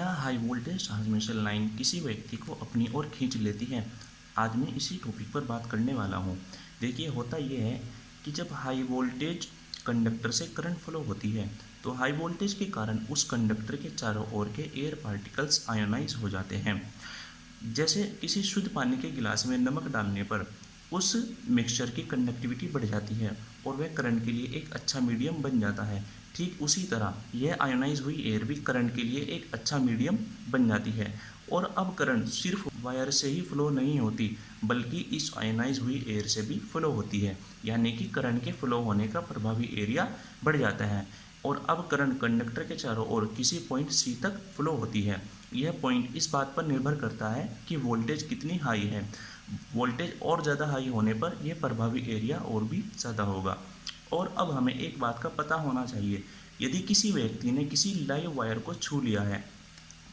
क्या high voltage transmission line किसी व्यक्ति को अपनी ओर खींच लेती है? आज मैं इसी टॉपिक पर बात करने वाला हूँ। देखिए, होता यह है कि जब हाई वोल्टेज कंडक्टर से करंट फ्लो होती है तो हाई वोल्टेज के कारण उस कंडक्टर के चारों ओर के एयर पार्टिकल्स आयोनाइज हो जाते हैं। जैसे किसी शुद्ध पानी के गिलास में नमक डालने पर उस मिक्सचर की कंडक्टिविटी बढ़ जाती है और वह करंट के लिए एक अच्छा मीडियम बन जाता है। ठीक उसी तरह यह आयोनाइज हुई एयर भी करंट के लिए एक अच्छा मीडियम बन जाती है। और अब करंट सिर्फ वायर से ही फ्लो नहीं होती बल्कि इस आयोनाइज हुई एयर से भी फ्लो होती है, यानी कि करंट के फ्लो होने का प्रभावी एरिया बढ़ जाता है। और अब करंट कंडक्टर के चारों ओर किसी पॉइंट सी तक फ्लो होती है। यह पॉइंट इस बात पर निर्भर करता है कि वोल्टेज कितनी हाई है। वोल्टेज और ज़्यादा हाई होने पर यह प्रभावी एरिया और भी ज़्यादा होगा। और अब हमें एक बात का पता होना चाहिए, यदि किसी व्यक्ति ने किसी लाइव वायर को छू लिया है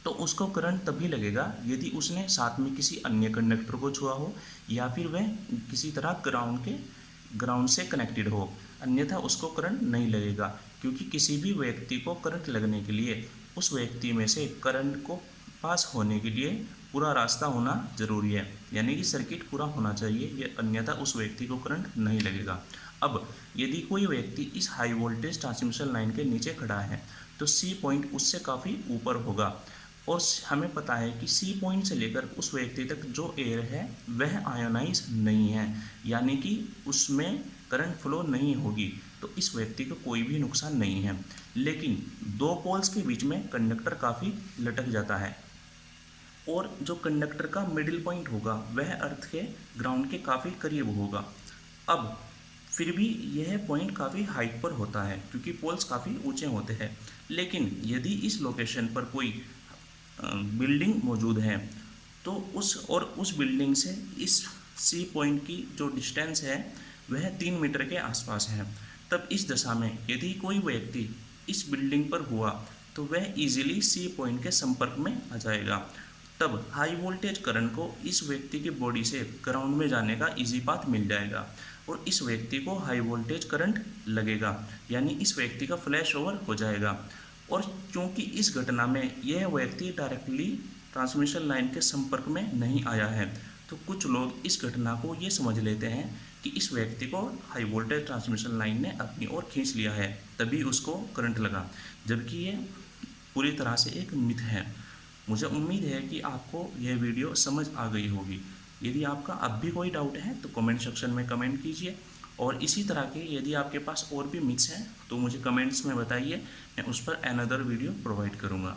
तो उसको करंट तभी लगेगा यदि उसने साथ में किसी अन्य कंडक्टर को छुआ हो या फिर वह किसी तरह ग्राउंड से कनेक्टेड हो, अन्यथा उसको करंट नहीं लगेगा। क्योंकि किसी भी व्यक्ति को करंट लगने के लिए उस व्यक्ति में से करंट को पास होने के लिए पूरा रास्ता होना जरूरी है, यानी कि सर्किट पूरा होना चाहिए, ये अन्यथा उस व्यक्ति को करंट नहीं लगेगा। अब यदि कोई व्यक्ति इस हाई वोल्टेज ट्रांसमिशन लाइन के नीचे खड़ा है तो सी पॉइंट उससे काफ़ी ऊपर होगा और हमें पता है कि सी पॉइंट से लेकर उस व्यक्ति तक जो एयर है वह आयोनाइज नहीं है, यानी कि उसमें करंट फ्लो नहीं होगी, तो इस व्यक्ति को कोई भी नुकसान नहीं है। लेकिन दो पोल्स के बीच में कंडक्टर काफ़ी लटक जाता है और जो कंडक्टर का मिडिल पॉइंट होगा वह अर्थ के ग्राउंड के काफ़ी करीब होगा। अब फिर भी यह पॉइंट काफ़ी हाइट पर होता है क्योंकि पोल्स काफ़ी ऊंचे होते हैं। लेकिन यदि इस लोकेशन पर कोई बिल्डिंग मौजूद है तो उस बिल्डिंग से इस सी पॉइंट की जो डिस्टेंस है वह 3 मीटर के आसपास है, तब इस दशा में यदि कोई व्यक्ति इस बिल्डिंग पर हुआ तो वह इजीली सी पॉइंट के संपर्क में आ जाएगा। तब हाई वोल्टेज करंट को इस व्यक्ति की बॉडी से ग्राउंड में जाने का इजी पाथ मिल जाएगा और इस व्यक्ति को हाई वोल्टेज करंट लगेगा, यानी इस व्यक्ति का फ्लैश ओवर हो जाएगा। और क्योंकि इस घटना में यह व्यक्ति डायरेक्टली ट्रांसमिशन लाइन के संपर्क में नहीं आया है तो कुछ लोग इस घटना को ये समझ लेते हैं कि इस व्यक्ति को हाई वोल्टेज ट्रांसमिशन लाइन ने अपनी ओर खींच लिया है तभी उसको करंट लगा, जबकि ये पूरी तरह से एक मिथ है। मुझे उम्मीद है कि आपको यह वीडियो समझ आ गई होगी। यदि आपका अब भी कोई डाउट है तो कमेंट सेक्शन में कमेंट कीजिए और इसी तरह के यदि आपके पास और भी मिथ्स हैं तो मुझे कमेंट्स में बताइए, मैं उस पर अनदर वीडियो प्रोवाइड करूँगा।